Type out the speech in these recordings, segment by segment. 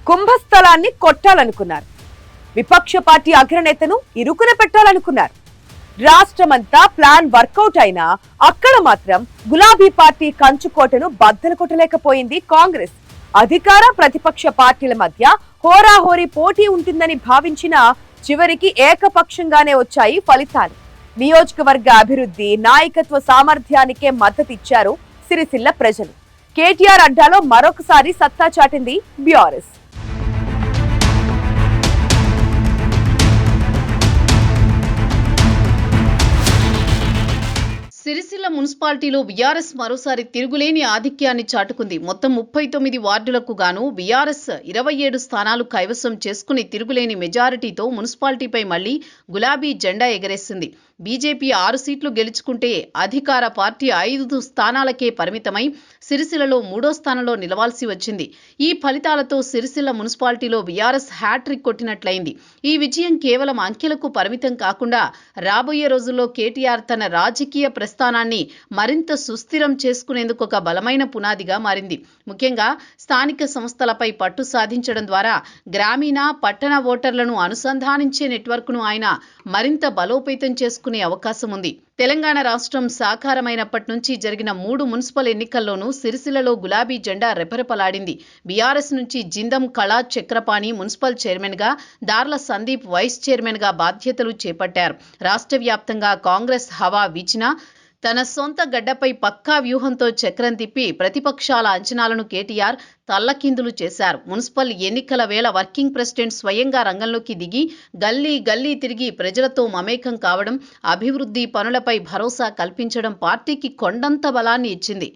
కుంభస్థలాన్ని కొట్టాలనుకున్నారు. విపక్ష పార్టీ అగ్రనేతను ఇరుకున పెట్టాలనుకున్నారు. రాష్ట్రమంతా ప్లాన్ వర్కౌట్ అయినా అక్కడ మాత్రం గులాబీ పార్టీ కంచుకోటను బద్దలు కొట్టలేకపోయింది కాంగ్రెస్. అధికార ప్రతిపక్ష పార్టీల మధ్య హోరాహోరీ పోటీ ఉంటుందని భావించినా చివరికి ఏకపక్షంగానే వచ్చాయి ఫలితాలు. నియోజకవర్గ అభివృద్ధి, నాయకత్వ సామర్థ్యానికే మద్దతిచ్చారు సిరిసిల్ల ప్రజలు. కేటీఆర్ అడ్డాలో మరొకసారి సత్తా చాటింది బీఆర్ఎస్. సిరిసిల్ల మున్సిపాలిటీలో బీఆర్ఎస్ మరోసారి తిరుగులేని ఆధిక్యాన్ని చాటుకుంది. మొత్తం 39 వార్డులకు గాను బీఆర్ఎస్ 27 స్థానాలు కైవసం చేసుకుని తిరుగులేని మెజారిటీతో మున్సిపాలిటీపై మళ్లీ గులాబీ జెండా ఎగరేసింది. బీజేపీ 6 సీట్లు గెలుచుకుంటే అధికార పార్టీ 5 స్థానాలకే పరిమితమై సిరిసిల్లలో 3వ స్థానంలో నిలవాల్సి వచ్చింది. ఈ ఫలితాలతో సిరిసిల్ల మున్సిపాలిటీలో బీఆర్ఎస్ హ్యాట్రిక్ కొట్టినట్లయింది. ఈ విజయం కేవలం అంకెలకు పరిమితం కాకుండా రాబోయే రోజుల్లో కేటీఆర్ తన రాజకీయ ప్రస్థానాన్ని మరింత సుస్థిరం చేసుకునేందుకు ఒక బలమైన పునాదిగా మారింది. ముఖ్యంగా స్థానిక సంస్థలపై పట్టు సాధించడం ద్వారా గ్రామీణ, పట్టణ ఓటర్లను అనుసంధానించే నెట్వర్క్ను ఆయన మరింత బలోపేతం చేసుకునే అవకాశం ఉంది. తెలంగాణ రాష్ట్రం సాకారమైనప్పటి నుంచి జరిగిన 3 మున్సిపల్ ఎన్నికల్లోనూ సిరిసిల్లలో గులాబీ జెండా రెపరెపలాడింది. బీఆర్ఎస్ నుంచి జిందం కళా చక్రపాణి మున్సిపల్ చైర్మన్గా, దార్ల సందీప్ వైస్ చైర్మన్గా బాధ్యతలు చేపట్టారు. రాష్ట్ర వ్యాప్తంగా కాంగ్రెస్ హవా వీచినా తన సొంత గడ్డపై పక్కా వ్యూహంతో చక్రం తిప్పి ప్రతిపక్షాల అంచనాలను కేటీఆర్ తల్లకిందులు చేశారు. మున్సిపల్ ఎన్నికల వేళ వర్కింగ్ ప్రెసిడెంట్ స్వయంగా రంగంలోకి దిగి గల్లీ గల్లీ తిరిగి ప్రజలతో మమేకం కావడం, అభివృద్ధి పనులపై భరోసా కల్పించడం పార్టీకి కొండంత బలాన్ని ఇచ్చింది.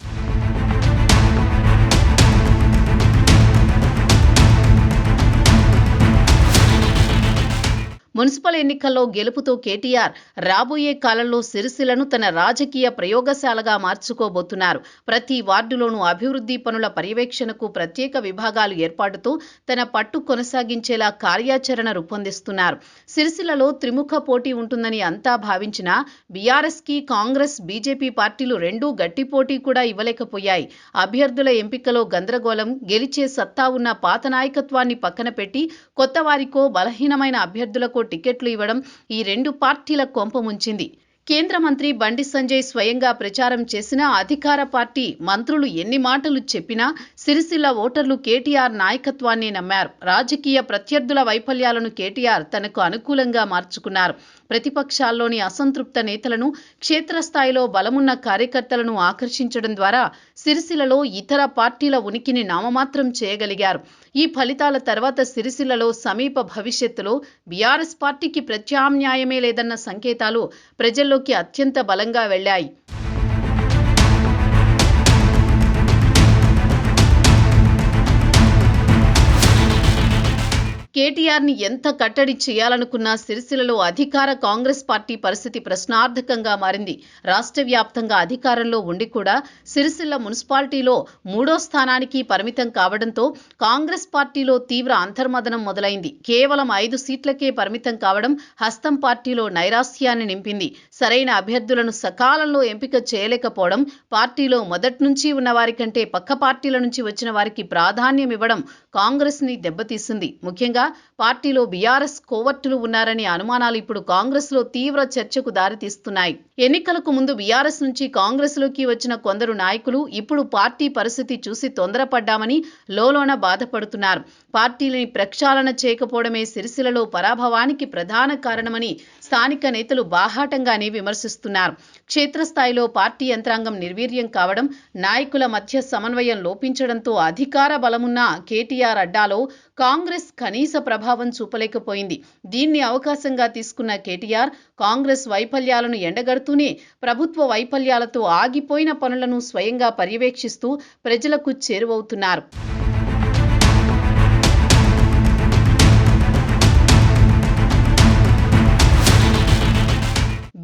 మున్సిపల్ ఎన్నికల్లో గెలుపుతో కేటీఆర్ రాబోయే కాలంలో సిరిసిల్లను తన రాజకీయ ప్రయోగశాలగా మార్చుకోబోతున్నారు. ప్రతి వార్డులోనూ అభివృద్ధి పనుల పర్యవేక్షణకు ప్రత్యేక విభాగాలు ఏర్పాటుతో తన పట్టు కొనసాగించేలా కార్యాచరణ రూపొందిస్తున్నారు. సిరిసిల్లలో త్రిముఖ పోటీ ఉంటుందని అంతా భావించినా బీఆర్ఎస్కి కాంగ్రెస్, బీజేపీ పార్టీలు రెండూ గట్టి పోటీ కూడా ఇవ్వలేకపోయాయి. అభ్యర్థుల ఎంపికలో గందరగోళం, గెలిచే సత్తా ఉన్న పాత నాయకత్వాన్ని పక్కన పెట్టి కొత్త వారికో, బలహీనమైన అభ్యర్థులకు టికెట్లు ఇవ్వడం ఈ 2 పార్టీల కొంప ముంచింది. కేంద్ర మంత్రి బండి సంజయ్ స్వయంగా ప్రచారం చేసినా, అధికార పార్టీ మంత్రులు ఎన్ని మాటలు చెప్పినా సిరిసిల్ల ఓటర్లు కేటీఆర్ నాయకత్వాన్ని నమ్మారు. రాజకీయ ప్రత్యర్థుల వైఫల్యాలను కేటీఆర్ తనకు అనుకూలంగా మార్చుకున్నారు. ప్రతిపక్షాల్లోని అసంతృప్త నేతలను, క్షేత్రస్థాయిలో బలమున్న కార్యకర్తలను ఆకర్షించడం ద్వారా సిరిసిల్లలో ఇతర పార్టీల ఉనికిని నామమాత్రం చేయగలిగారు. ఈ ఫలితాల తర్వాత సిరిసిల్లలో సమీప భవిష్యత్తులో బీఆర్ఎస్ పార్టీకి ప్రత్యామ్నాయమే లేదన్న సంకేతాలు ప్రజల్లోకి అత్యంత బలంగా వెళ్లాయి. కేటీఆర్ని ఎంత కట్టడి చేయాలనుకున్నా సిరిసిల్లలో అధికార కాంగ్రెస్ పార్టీ పరిస్థితి ప్రశ్నార్థకంగా మారింది. రాష్ట్ర వ్యాప్తంగా అధికారంలో ఉండి కూడా సిరిసిల్ల మున్సిపాలిటీలో 3వ స్థానానికి పరిమితం కావడంతో కాంగ్రెస్ పార్టీలో తీవ్ర అంతర్మదనం మొదలైంది. కేవలం 5 సీట్లకే పరిమితం కావడం హస్తం పార్టీలో నైరాశ్యాన్ని నింపింది. సరైన అభ్యర్థులను సకాలంలో ఎంపిక చేయలేకపోవడం, పార్టీలో మొదటి నుంచి ఉన్న వారి కంటే పక్క పార్టీల నుంచి వచ్చిన వారికి ప్రాధాన్యం ఇవ్వడం కాంగ్రెస్ని దెబ్బతీసింది. ముఖ్యంగా పార్టీలో బీఆర్ఎస్ కోవర్టులు ఉన్నారనే అనుమానాలు ఇప్పుడు కాంగ్రెస్ లో తీవ్ర చర్చకు దారితీస్తున్నాయి. ఎన్నికలకు ముందు బీఆర్ఎస్ నుంచి కాంగ్రెస్ లోకి వచ్చిన కొందరు నాయకులు ఇప్పుడు పార్టీ పరిస్థితి చూసి తొందరపడ్డామని లోలోన బాధపడుతున్నారు. పార్టీలని ప్రక్షాళన చేయకపోవడమే సిరిసిల్లలో పరాభవానికి ప్రధాన కారణమని స్థానిక నేతలు బాహాటంగానే విమర్శిస్తున్నారు. క్షేత్రస్థాయిలో పార్టీ యంత్రాంగం నిర్వీర్యం కావడం, నాయకుల మధ్య సమన్వయం లోపించడంతో అధికార బలమున్న కేటీఆర్ అడ్డాలో కాంగ్రెస్ కనీస ప్రభావం చూపలేకపోయింది. దీన్ని అవకాశంగా తీసుకున్న కేటీఆర్ కాంగ్రెస్ వైఫల్యాలను ఎండగడుతూనే ప్రభుత్వ వైఫల్యాలతో ఆగిపోయిన పనులను స్వయంగా పర్యవేక్షిస్తూ ప్రజలకు చేరువవుతున్నారు.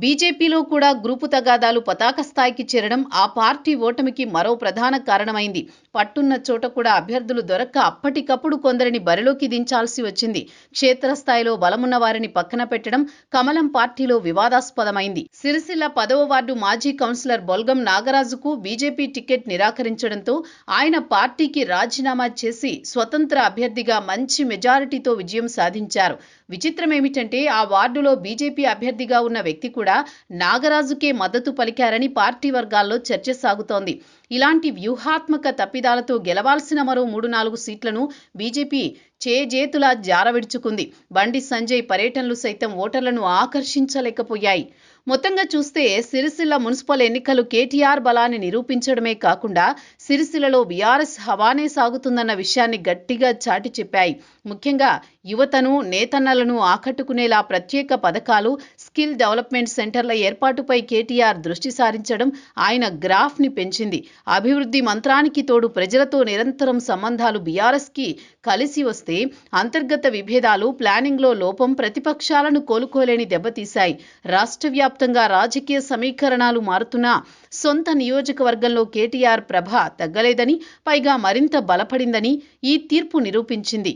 బీజేపీలో కూడా గ్రూపు తగాదాలు పతాక స్థాయికి చేరడం ఆ పార్టీ ఓటమికి మరో ప్రధాన కారణమైంది. పట్టున్న చోట కూడా అభ్యర్థులు దొరక్క అప్పటికప్పుడు కొందరిని బరిలోకి దించాల్సి వచ్చింది. క్షేత్రస్థాయిలో బలమున్న వారిని పక్కన పెట్టడం కమలం పార్టీలో వివాదాస్పదమైంది. సిరిసిల్ల 10వ వార్డు మాజీ కౌన్సిలర్ బొల్గం నాగరాజుకు బీజేపీ టికెట్ నిరాకరించడంతో ఆయన పార్టీకి రాజీనామా చేసి స్వతంత్ర అభ్యర్థిగా మంచి మెజారిటీతో విజయం సాధించారు. విచిత్రమేమిటంటే ఆ వార్డులో బీజేపీ అభ్యర్థిగా ఉన్న వ్యక్తి కూడా నాగరాజుకే మద్దతు పలికారని పార్టీ వర్గాల్లో చర్చ సాగుతోంది. ఇలాంటి వ్యూహాత్మక తప్పిదాలతో గెలవాల్సిన మరో 3-4 సీట్లను బీజేపీ చేజేతులా జారవిడుచుకుంది. బండి సంజయ్ పర్యటనలు సైతం ఓటర్లను ఆకర్షించలేకపోయాయి. మొత్తంగా చూస్తే సిరిసిల్ల మున్సిపల్ ఎన్నికలు కేటీఆర్ బలాన్ని నిరూపించడమే కాకుండా సిరిసిల్లలో బీఆర్ఎస్ హవానే సాగుతుందన్న విషయాన్ని గట్టిగా చాటి చెప్పాయి. ముఖ్యంగా యువతను, నేతన్నలను ఆకట్టుకునేలా ప్రత్యేక పథకాలు, స్కిల్ డెవలప్మెంట్ సెంటర్ల ఏర్పాటుపై కేటీఆర్ దృష్టి సారించడం ఆయన గ్రాఫ్ని పెంచింది. అభివృద్ధి మంత్రానికి తోడు ప్రజలతో నిరంతరం సంబంధాలు బీఆర్ఎస్కి కలిసి వస్తే అంతర్గత విభేదాలు, ప్లానింగ్లో లోపం ప్రతిపక్షాలను కోలుకోలేని దెబ్బతీశాయి. రాష్ట్ర వ్యాప్తంగా రాజకీయ సమీకరణాలు మారుతున్నా సొంత నియోజకవర్గంలో కేటీఆర్ ప్రభ తగ్గలేదని, పైగా మరింత బలపడిందని ఈ తీర్పు నిరూపించింది.